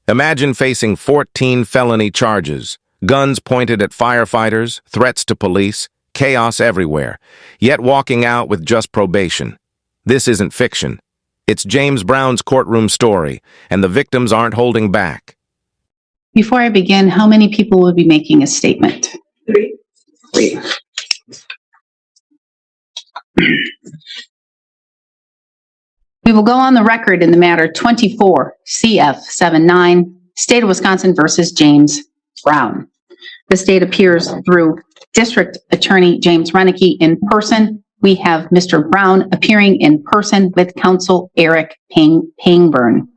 Imagine facing 14 felony charges, guns pointed at firefighters, threats to police, chaos everywhere, yet walking out with just probation. This isn't fiction. It's James Brown's courtroom story, and the victims aren't holding back. Before I begin, how many people will be making a statement? Three. We will go on the record in the matter 24 CF 79, State of Wisconsin versus James Brown. The state appears through District Attorney James Renneke in person. We have Mr. Brown appearing in person with counsel Eric Pangburn.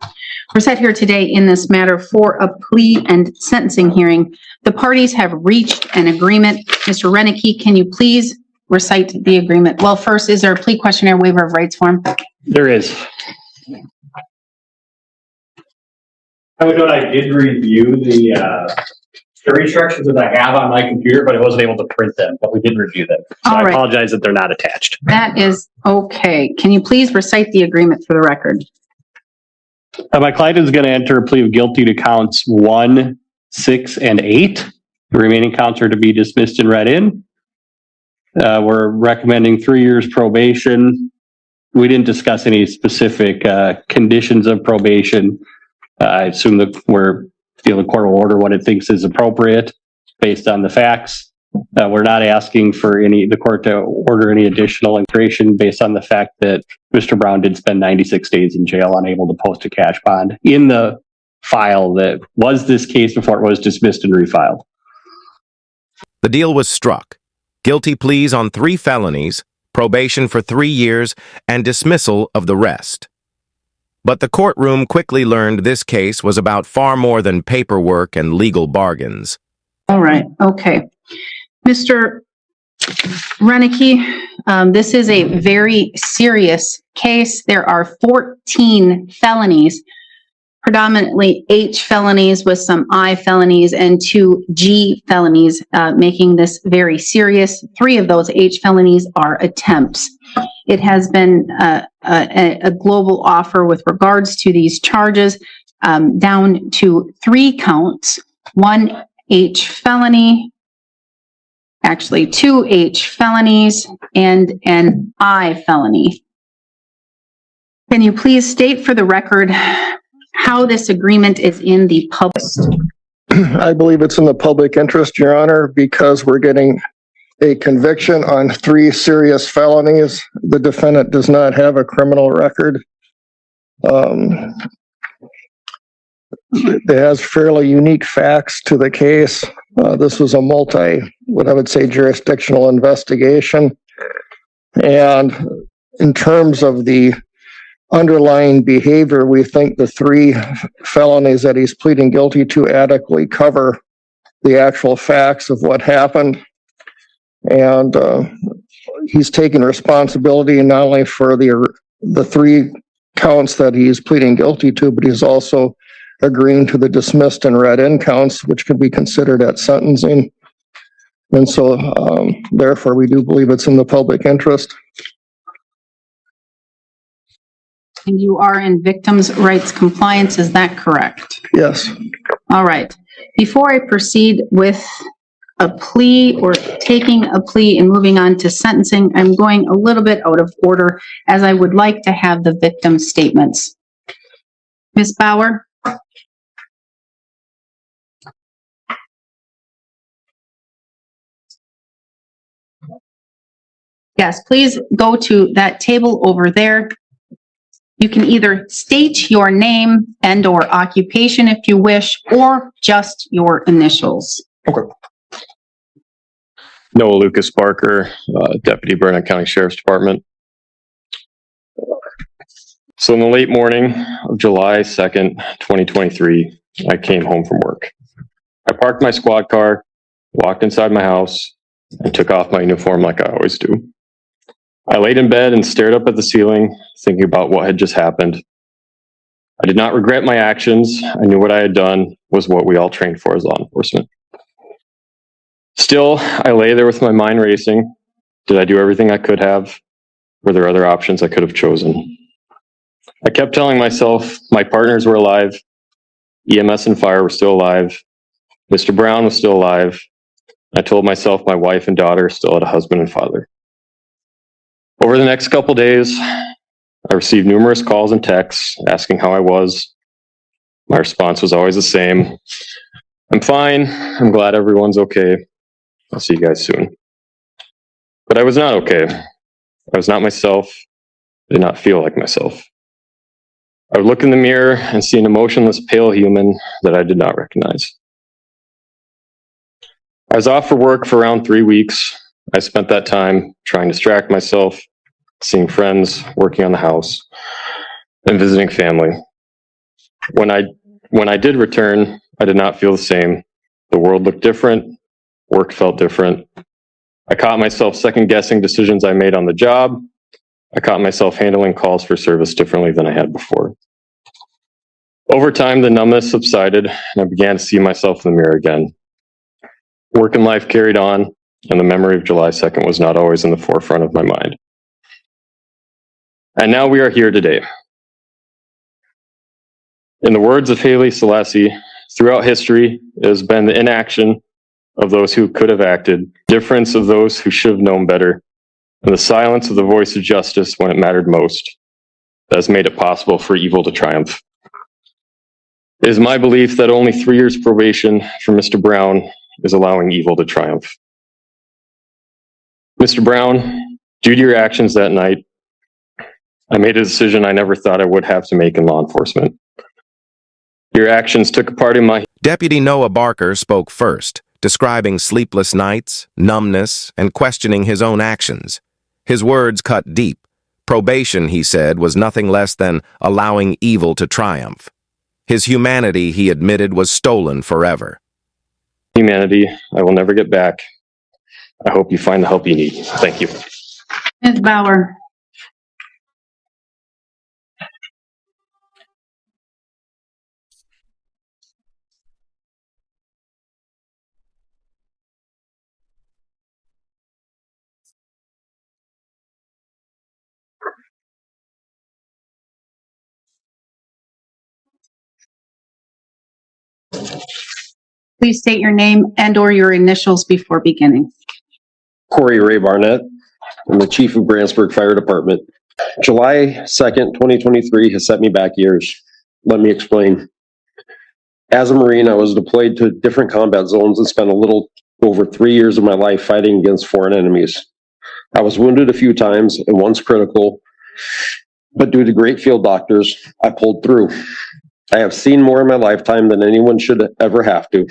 We're set here today in this matter for a plea and sentencing hearing. The parties have reached an agreement. Mr. Renneke, can you please recite the agreement? Well, first, is there a plea questionnaire waiver of rights form? There is. I did review the jury instructions that I have on my computer, but I wasn't able to print them, but we did review them. So All right. I apologize that they're not attached. That is okay. Can you please recite the agreement for the record? My client is going to enter a plea of guilty to counts 1, 6, and 8. The remaining counts are to be dismissed and read in. We're recommending 3 years probation. We didn't discuss any specific conditions of probation. I assume that the court will order what it thinks is appropriate based on the facts. We're not asking for the court to order any additional incarceration based on the fact that Mr. Brown did spend 96 days in jail unable to post a cash bond in the file that was this case before it was dismissed and refiled. The deal was struck. Guilty pleas on 3 felonies, probation for 3 years, and dismissal of the rest. But the courtroom quickly learned this case was about far more than paperwork and legal bargains. All right. Okay. Mr. Renneke, this is a very serious case. There are 14 felonies, predominantly H felonies with some I felonies and 2 G felonies, making this very serious. 3 of those H felonies are attempts. It has been a global offer with regards to these charges, down to 3 counts, 1 H felony, actually 2 H felonies, and an I felony. Can you please state for the record how this agreement is in the public? I believe it's in the public interest, Your Honor, because we're getting a conviction on 3 serious felonies. The defendant does not have a criminal record. It has fairly unique facts to the case. This was a what I would say, jurisdictional investigation. And in terms of the underlying behavior, we think the 3 felonies that he's pleading guilty to adequately cover the actual facts of what happened. And he's taking responsibility not only for the 3 counts that he's pleading guilty to, but he's also agreeing to the dismissed and read-in counts, which could be considered at sentencing. And so, therefore, we do believe it's in the public interest. And you are in victims' rights compliance, is that correct? Yes. All right. Before I proceed with a plea or taking a plea and moving on to sentencing, I'm going a little bit out of order as I would like to have the victim statements. Ms. Bauer? Yes, please go to that table over there. You can either state your name and or occupation if you wish, or just your initials. Okay. Noah Lucas Barker, Deputy Burnett County Sheriff's Department. So in the late morning of July 2nd, 2023, I came home from work. I parked my squad car, walked inside my house, and took off my uniform like I always do. I laid in bed and stared up at the ceiling, thinking about what had just happened. I did not regret my actions. I knew what I had done was what we all trained for as law enforcement. Still, I lay there with my mind racing. Did I do everything I could have? Were there other options I could have chosen? I kept telling myself my partners were alive. EMS and fire were still alive. Mr. Brown was still alive. I told myself my wife and daughter still had a husband and father. Over the next couple days, I received numerous calls and texts asking how I was. My response was always the same. I'm fine. I'm glad everyone's okay. I'll see you guys soon. But I was not okay. I was not myself. I did not feel like myself. I would look in the mirror and see an emotionless, pale human that I did not recognize. I was off for work for around 3 weeks. I spent that time trying to distract myself, seeing friends, working on the house, and visiting family. When I did return, I did not feel the same. The world looked different. Work felt different. I caught myself second-guessing decisions I made on the job. I caught myself handling calls for service differently than I had before. Over time, the numbness subsided, and I began to see myself in the mirror again. Work and life carried on, and the memory of July 2nd was not always in the forefront of my mind. And now we are here today. In the words of Haile Selassie, throughout history, it has been the inaction of those who could have acted, difference of those who should have known better, and the silence of the voice of justice when it mattered most that has made it possible for evil to triumph. It is my belief that only 3 years probation for Mr. Brown is allowing evil to triumph. Mr. Brown, due to your actions that night, I made a decision I never thought I would have to make in law enforcement. Your actions took a part in my... Deputy Noah Barker spoke first, describing sleepless nights, numbness, and questioning his own actions. His words cut deep. Probation, he said, was nothing less than allowing evil to triumph. His humanity, he admitted, was stolen forever. Humanity, I will never get back. I hope you find the help you need. Thank you. Ms. Bauer. Please state your name and/or your initials before beginning. Corey Ray Barnett. I'm the chief of Grantsburg Fire Department. July 2nd, 2023 has set me back years. Let me explain. As a Marine, I was deployed to different combat zones and spent a little over 3 years of my life fighting against foreign enemies. I was wounded a few times and once critical, but due to great field doctors, I pulled through. I have seen more in my lifetime than anyone should ever have to.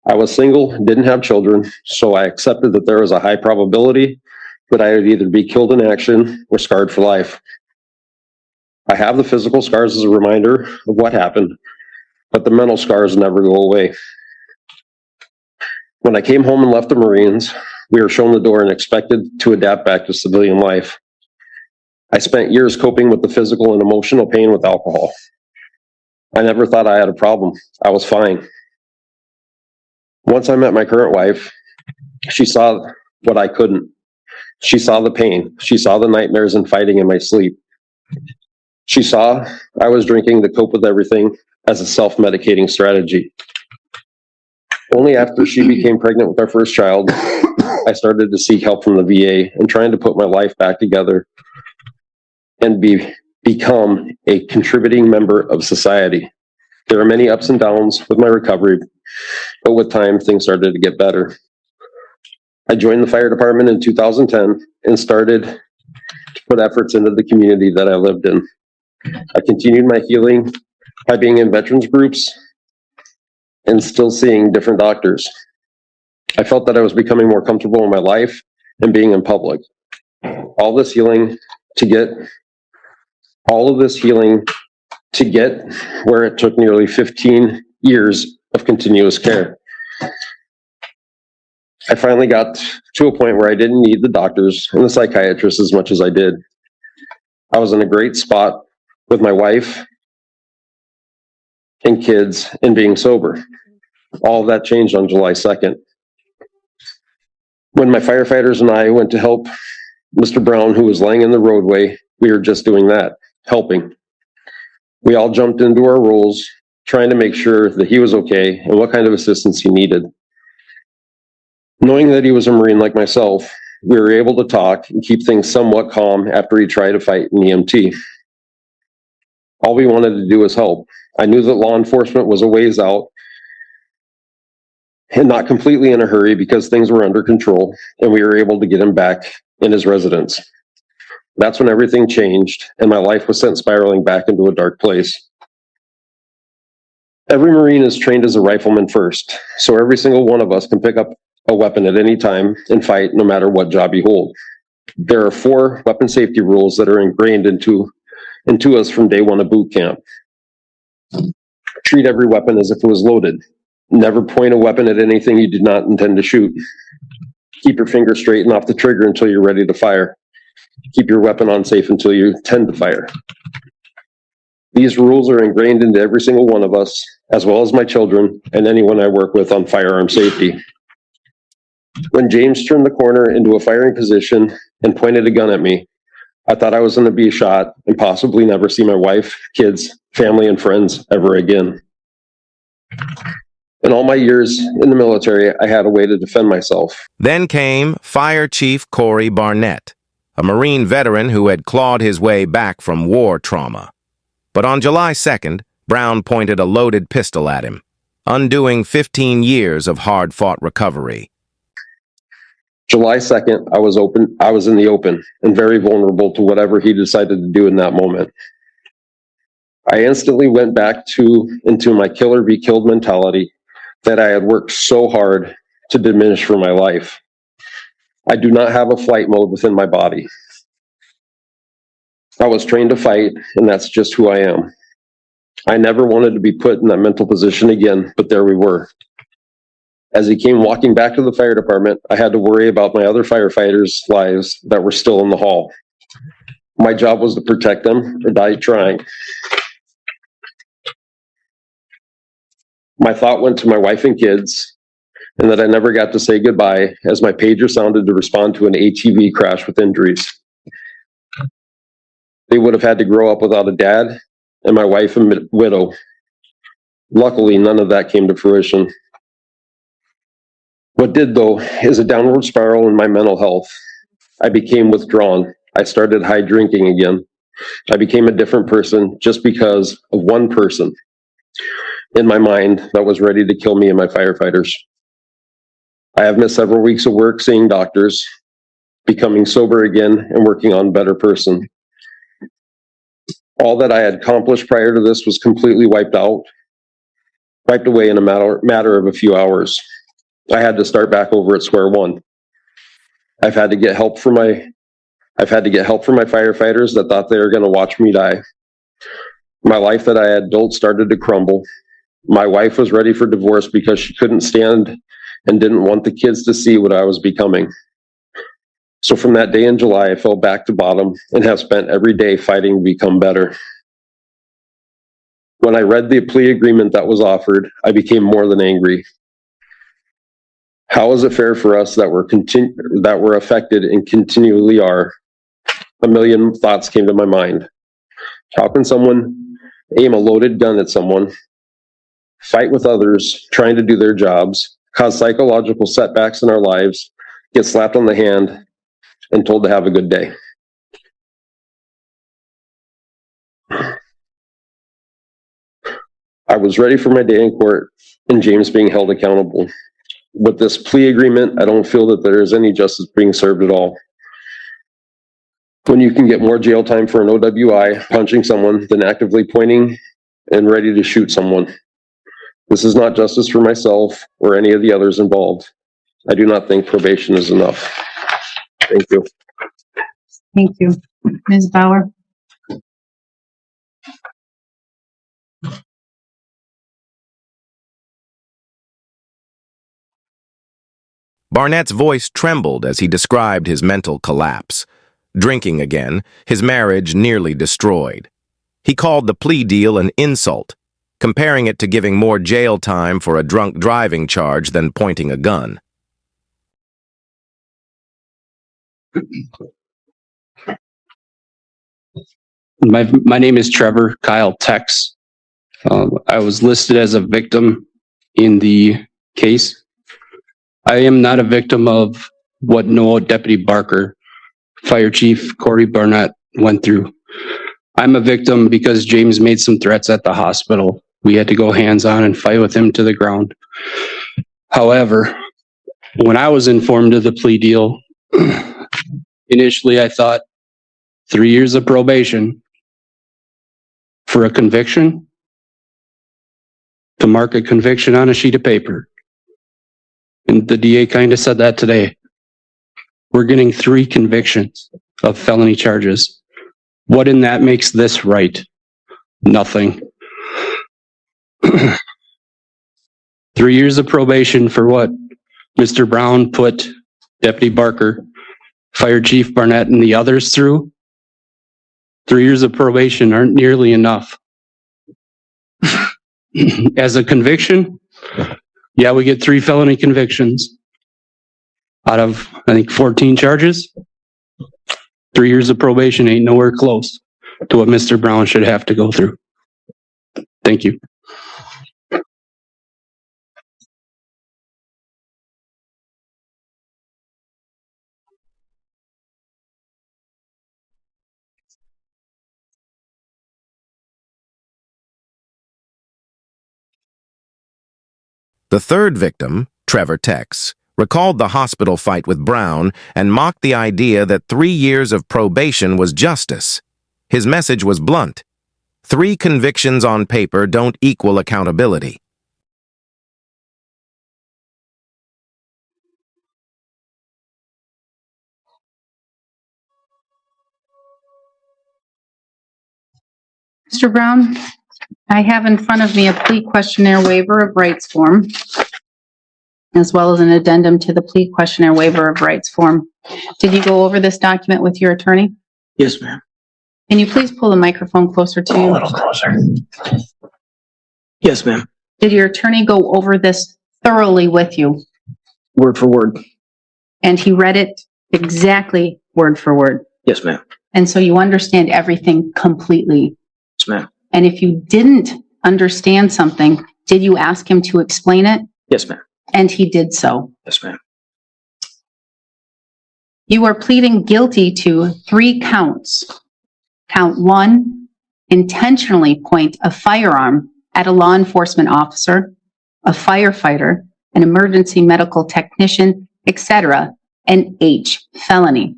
I was single, didn't have children, so I accepted that there was a high probability that I would either be killed in action or scarred for life. I have the physical scars as a reminder of what happened, but the mental scars never go away. When I came home and left the Marines, we were shown the door and expected to adapt back to civilian life. I spent years coping with the physical and emotional pain with alcohol. I never thought I had a problem. I was fine. Once I met my current wife, she saw what I couldn't. She saw the pain. She saw the nightmares and fighting in my sleep. She saw I was drinking to cope with everything as a self-medicating strategy. Only after she became pregnant with our first child, I started to seek help from the VA and trying to put my life back together and become a contributing member of society. There are many ups and downs with my recovery, but with time, things started to get better. I joined the fire department in 2010 and started to put efforts into the community that I lived in. I continued my healing by being in veterans groups and still seeing different doctors. I felt that I was becoming more comfortable in my life and being in public. All this healing to get where it took nearly 15 years of continuous care. I finally got to a point where I didn't need the doctors and the psychiatrists as much as I did. I was in a great spot with my wife and kids and being sober. All of that changed on July 2nd. When my firefighters and I went to help Mr. Brown, who was laying in the roadway, we were just doing that, helping. We all jumped into our roles trying to make sure that he was okay and what kind of assistance he needed. Knowing that he was a Marine like myself, we were able to talk and keep things somewhat calm after he tried to fight an EMT. All we wanted to do was help. I knew that law enforcement was a ways out and not completely in a hurry because things were under control, and we were able to get him back in his residence. That's when everything changed and my life was sent spiraling back into a dark place. Every Marine is trained as a rifleman first, so every single one of us can pick up a weapon at any time and fight no matter what job you hold. There are 4 weapon safety rules that are ingrained into us from day one of boot camp. Treat every weapon as if it was loaded. Never point a weapon at anything you did not intend to shoot. Keep your finger straight and off the trigger until you're ready to fire. Keep your weapon on safe until you intend to fire. These rules are ingrained into every single one of us, as well as my children and anyone I work with on firearm safety. When James turned the corner into a firing position and pointed a gun at me, I thought I was going to be shot and possibly never see my wife, kids, family, and friends ever again. In all my years in the military, I had a way to defend myself. Then came Fire Chief Corey Barnett, a Marine veteran who had clawed his way back from war trauma. But on July 2nd, Brown pointed a loaded pistol at him, undoing 15 years of hard-fought recovery. July 2nd, I was in the open and very vulnerable to whatever he decided to do in that moment. I instantly went back into my killer be killed mentality that I had worked so hard to diminish for my life. I do not have a flight mode within my body. I was trained to fight, and that's just who I am. I never wanted to be put in that mental position again, but there we were. As he came walking back to the fire department, I had to worry about my other firefighters' lives that were still in the hall. My job was to protect them or die trying. My thought went to my wife and kids, and that I never got to say goodbye as my pager sounded to respond to an ATV crash with injuries. They would have had to grow up without a dad and my wife a widow. Luckily, none of that came to fruition. What did, though, is a downward spiral in my mental health. I became withdrawn. I started high drinking again. I became a different person just because of one person in my mind that was ready to kill me and my firefighters. I have missed several weeks of work seeing doctors, becoming sober again, and working on a better person. All that I had accomplished prior to this was completely wiped away in a matter of a few hours. I had to start back over at square one. I've had to get help from my firefighters that thought they were going to watch me die. My life that I had built started to crumble. My wife was ready for divorce because she couldn't stand and didn't want the kids to see what I was becoming. So from that day in July, I fell back to bottom and have spent every day fighting to become better. When I read the plea agreement that was offered, I became more than angry. How is it fair for us that we're affected and continually are? A million thoughts came to my mind. How can someone aim a loaded gun at someone, fight with others trying to do their jobs, cause psychological setbacks in our lives, get slapped on the hand, and told to have a good day? I was ready for my day in court and James being held accountable. With this plea agreement, I don't feel that there is any justice being served at all. When you can get more jail time for an OWI punching someone than actively pointing and ready to shoot someone. This is not justice for myself or any of the others involved. I do not think probation is enough. Thank you. Thank you. Ms. Bauer? Barnett's voice trembled as he described his mental collapse. Drinking again, his marriage nearly destroyed. He called the plea deal an insult, comparing it to giving more jail time for a drunk driving charge than pointing a gun. My name is Trevor Kyle Tex. I was listed as a victim in the case. I am not a victim of what Noah Deputy Barker, Fire Chief Corey Barnett went through. I'm a victim because James made some threats at the hospital. We had to go hands-on and fight with him to the ground. However, when I was informed of the plea deal, initially I thought 3 years of probation for a conviction, to mark a conviction on a sheet of paper. And the DA kind of said that today. We're getting 3 convictions of felony charges. What in that makes this right? Nothing. 3 years of probation for what Mr. Brown put Deputy Barker, Fire Chief Barnett, and the others through. 3 years of probation aren't nearly enough. As a conviction, yeah, we get 3 felony convictions out of, I think, 14 charges. 3 years of probation ain't nowhere close to what Mr. Brown should have to go through. Thank you. The third victim, Trevor Tex, recalled the hospital fight with Brown and mocked the idea that 3 years of probation was justice. His message was blunt. 3 convictions on paper don't equal accountability. Mr. Brown, I have in front of me a plea questionnaire waiver of rights form, as well as an addendum to the plea questionnaire waiver of rights form. Did you go over this document with your attorney? Yes, ma'am. Can you please pull the microphone closer to A you? little closer. Yes, ma'am. Did your attorney go over this thoroughly with you? Word for word. And he read it exactly word for word? Yes, ma'am. And so you understand everything completely? Yes, ma'am. And if you didn't understand something, did you ask him to explain it? Yes, ma'am. And he did so. Yes, ma'am. You are pleading guilty to 3 counts. Count 1, intentionally point a firearm at a law enforcement officer, a firefighter, an emergency medical technician, etc., an H felony.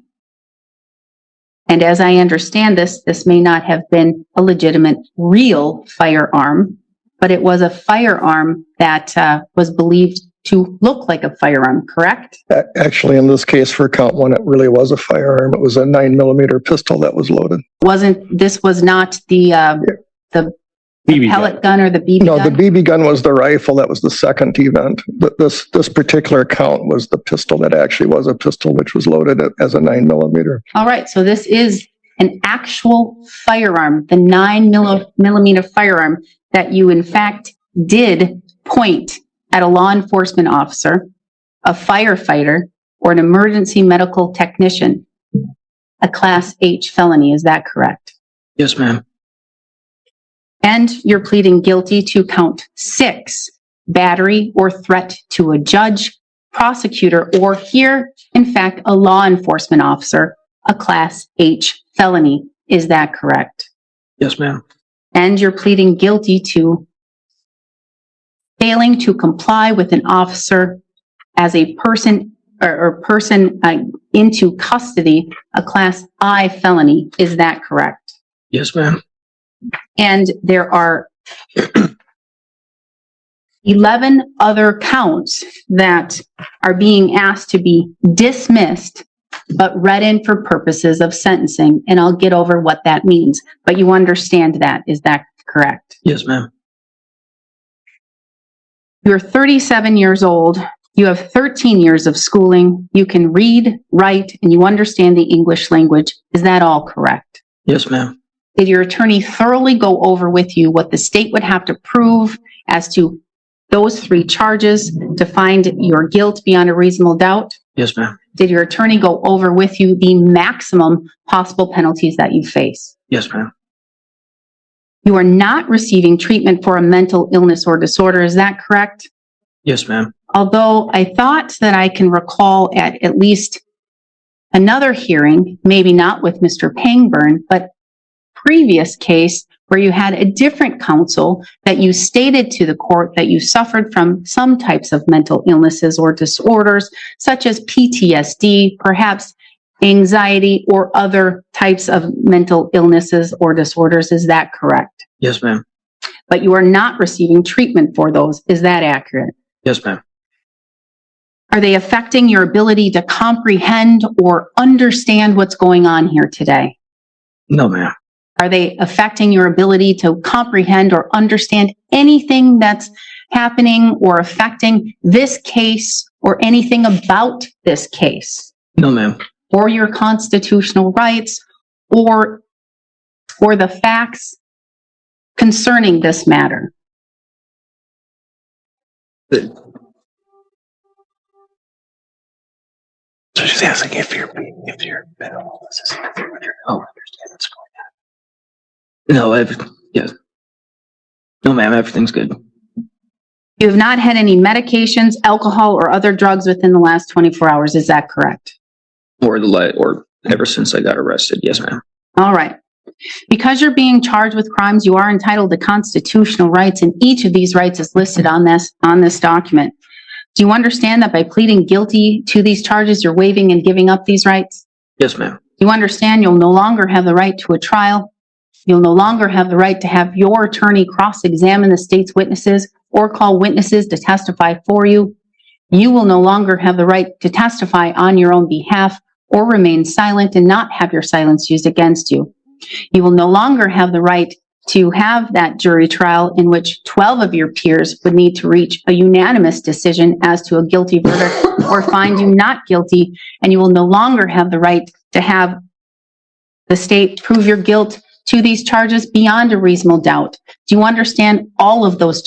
And as I understand this, this may not have been a legitimate real firearm, but it was a firearm that was believed to look like a firearm, correct? Actually, in this case, for count 1, it really was a firearm. It was a 9mm pistol that was loaded. This was not the BB pellet gun or the BB No, gun? the BB gun was the rifle. That was the second event. But this particular count was the pistol that actually was a pistol, which was loaded as a 9mm. All right, so this is an actual firearm, the 9mm firearm that you in fact did point at a law enforcement officer, a firefighter, or an emergency medical technician, a Class H felony. Is that correct? Yes, ma'am. And you're pleading guilty to count 6, battery or threat to a judge, prosecutor, or here, in fact, a law enforcement officer, a Class H felony. Is that correct? Yes, ma'am. And you're pleading guilty to failing to comply with an officer as a person or person into custody, a Class I felony. Is that correct? Yes, ma'am. And there are 11 other counts that are being asked to be dismissed, but read in for purposes of sentencing. And I'll get over what that means. But you understand that. Is that correct? Yes, ma'am. You're 37 years old. You have 13 years of schooling. You can read, write, and you understand the English language. Is that all correct? Yes, ma'am. Did your attorney thoroughly go over with you what the state would have to prove as to those 3 charges to find your guilt beyond a reasonable doubt? Yes, ma'am. Did your attorney go over with you the maximum possible penalties that you face? Yes, ma'am. You are not receiving treatment for a mental illness or disorder. Is that correct? Yes, ma'am. Although I thought that I can recall at least another hearing, maybe not with Mr. Pangburn, but previous case where you had a different counsel that you stated to the court that you suffered from some types of mental illnesses or disorders, such as PTSD, perhaps anxiety, or other types of mental illnesses or disorders. Is that correct? Yes, ma'am. But you are not receiving treatment for those. Is that accurate? Yes, ma'am. Are they affecting your ability to comprehend or understand what's going on here today? No, ma'am. Are they affecting your ability to comprehend or understand anything that's happening or affecting this case or anything about this case? No, ma'am. Or your constitutional rights or the facts concerning this matter? So she's asking if you're mental illness is interfering with your understand what's going on. No, yes. No, ma'am, everything's good. You have not had any medications, alcohol, or other drugs within the last 24 hours. Is that correct? Or ever since I got arrested. Yes, ma'am. All right. Because you're being charged with crimes, you are entitled to constitutional rights, and each of these rights is listed on this document. Do you understand that by pleading guilty to these charges, you're waiving and giving up these rights? Yes, ma'am. Do you understand you'll no longer have the right to a trial? You'll no longer have the right to have your attorney cross-examine the state's witnesses or call witnesses to testify for you. You will no longer have the right to testify on your own behalf or remain silent and not have your silence used against you. You will no longer have the right to have that jury trial in which 12 of your peers would need to reach a unanimous decision as to a guilty verdict or find you not guilty, and you will no longer have the right to have the state prove your guilt to these charges beyond a reasonable doubt. Do you understand all of those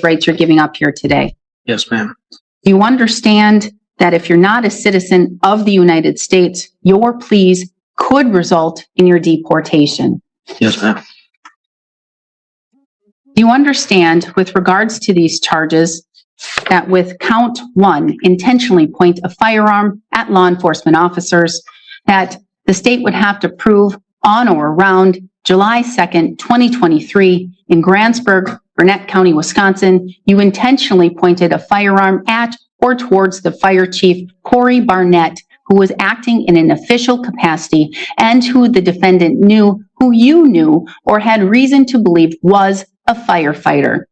rights you're giving up here today? Yes, ma'am. Do you understand that if you're not a citizen of the United States, your pleas could result in your deportation? Yes, ma'am. Do you understand, with regards to these charges, that with count 1, intentionally point a firearm at law enforcement officers, that the state would have to prove on or around July 2nd, 2023, in Grantsburg, Burnett County, Wisconsin, you intentionally pointed a firearm at or towards the fire chief, Corey Barnett, who was acting in an official capacity and who the defendant knew, who you knew, or had reason to believe was a firefighter.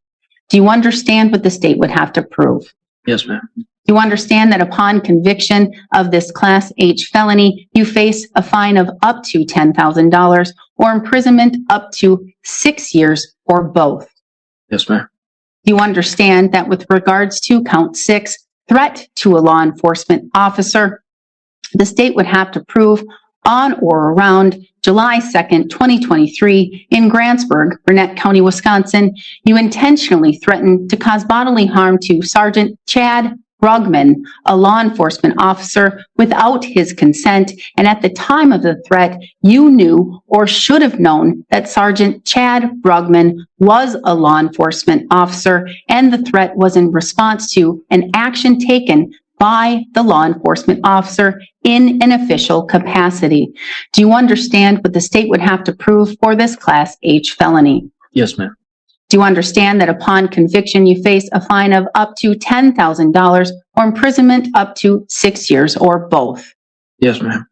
Do you understand what the state would have to prove? Yes, ma'am. Do you understand that upon conviction of this Class H felony, you face a fine of up to $10,000 or imprisonment up to 6 years or both? Yes, ma'am. Do you understand that with regards to count 6, threat to a law enforcement officer, the state would have to prove on or around July 2nd, 2023, in Grantsburg, Burnett County, Wisconsin, you intentionally threatened to cause bodily harm to Sergeant Chad Brugman, a law enforcement officer, without his consent, and at the time of the threat, you knew or should have known that Sergeant Chad Brugman was a law enforcement officer, and the threat was in response to an action taken by the law enforcement officer in an official capacity. Do you understand what the state would have to prove for this Class H felony? Yes, ma'am. Do you understand that upon conviction, you face a fine of up to $10,000 or imprisonment up to 6 years or both? Yes, ma'am.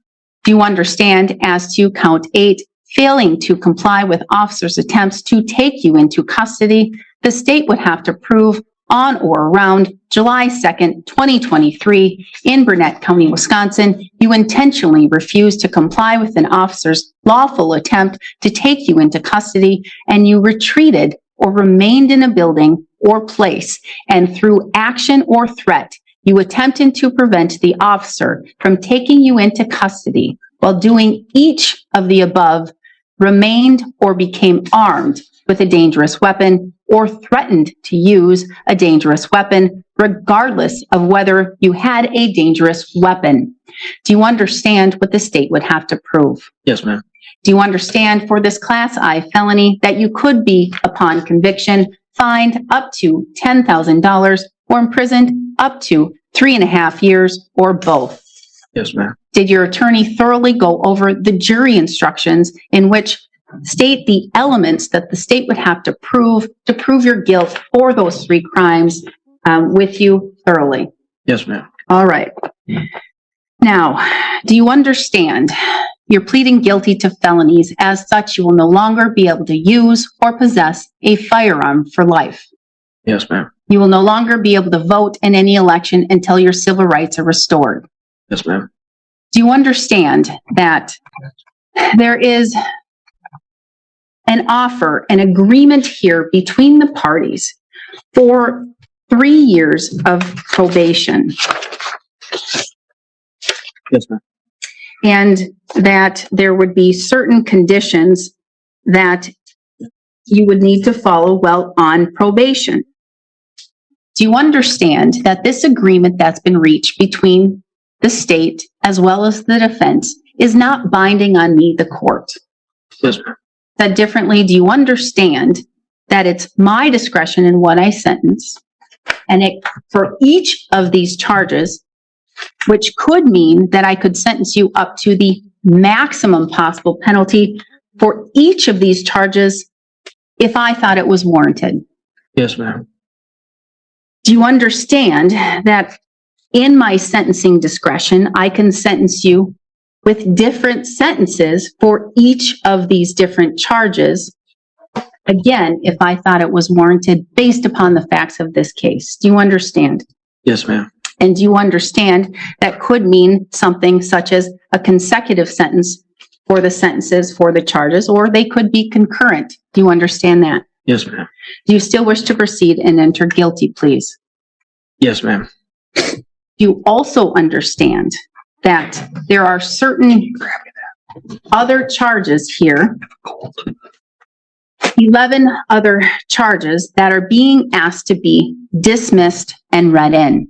Do you understand, as to count 8, failing to comply with officers' attempts to take you into custody, the state would have to prove on or around July 2nd, 2023, in Burnett County, Wisconsin, you intentionally refused to comply with an officer's lawful attempt to take you into custody, and you retreated or remained in a building or place, and through action or threat, you attempted to prevent the officer from taking you into custody. While doing each of the above, remained or became armed with a dangerous weapon, or threatened to use a dangerous weapon, regardless of whether you had a dangerous weapon. Do you understand what the state would have to prove? Yes, ma'am. Do you understand for this Class I felony that you could be, upon conviction, fined up to $10,000 or imprisoned up to 3.5 years or both? Yes, ma'am. Did your attorney thoroughly go over the jury instructions in which state the elements that the state would have to prove your guilt for those 3 crimes with you thoroughly? Yes, ma'am. All right. Now, do you understand you're pleading guilty to felonies? As such, you will no longer be able to use or possess a firearm for life. Yes, ma'am. You will no longer be able to vote in any election until your civil rights are restored. Yes, ma'am. Do you understand that there is an offer, an agreement here between the parties for 3 years of probation? Yes, ma'am. And that there would be certain conditions that you would need to follow while on probation. Do you understand that this agreement that's been reached between the state as well as the defense is not binding on me, the court? Yes, ma'am. Said differently, do you understand that it's my discretion in what I sentence? And for each of these charges, which could mean that I could sentence you up to the maximum possible penalty for each of these charges if I thought it was warranted. Yes, ma'am. Do you understand that in my sentencing discretion, I can sentence you with different sentences for each of these different charges? Again, if I thought it was warranted based upon the facts of this case. Do you understand? Yes, ma'am. And do you understand that could mean something such as a consecutive sentence for the sentences for the charges, or they could be concurrent? Do you understand that? Yes, ma'am. Do you still wish to proceed and enter guilty, please? Yes, ma'am. Do you also understand that there are certain other charges here, 11 other charges that are being asked to be dismissed and read in?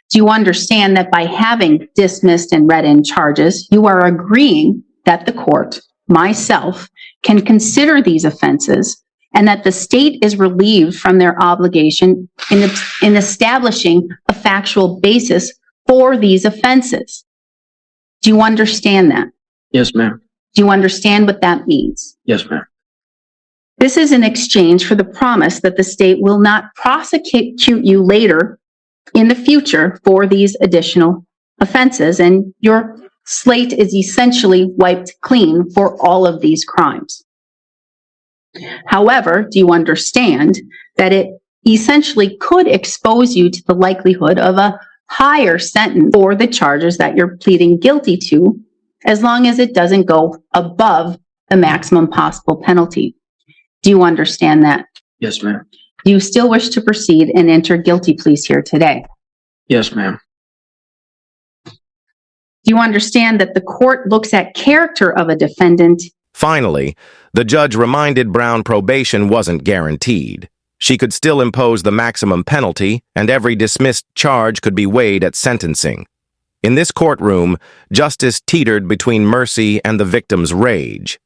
Do you understand that by having dismissed and read in charges, you are agreeing that the court, myself, can consider these offenses and that the state is relieved from their obligation in establishing a factual basis for these offenses? Do you understand that? Yes, ma'am. Do you understand what that means? Yes, ma'am. This is in exchange for the promise that the state will not prosecute you later in the future for these additional offenses, and your slate is essentially wiped clean for all of these crimes. However, do you understand that it essentially could expose you to the likelihood of a higher sentence for the charges that you're pleading guilty to, as long as it doesn't go above the maximum possible penalty? Do you understand that? Yes, ma'am. Do you still wish to proceed and enter guilty pleas here today? Yes, ma'am. Do you understand that the court looks at character of a defendant? Finally, the judge reminded Brown probation wasn't guaranteed. She could still impose the maximum penalty, and every dismissed charge could be weighed at sentencing. In this courtroom, justice teetered between mercy and the victim's rage.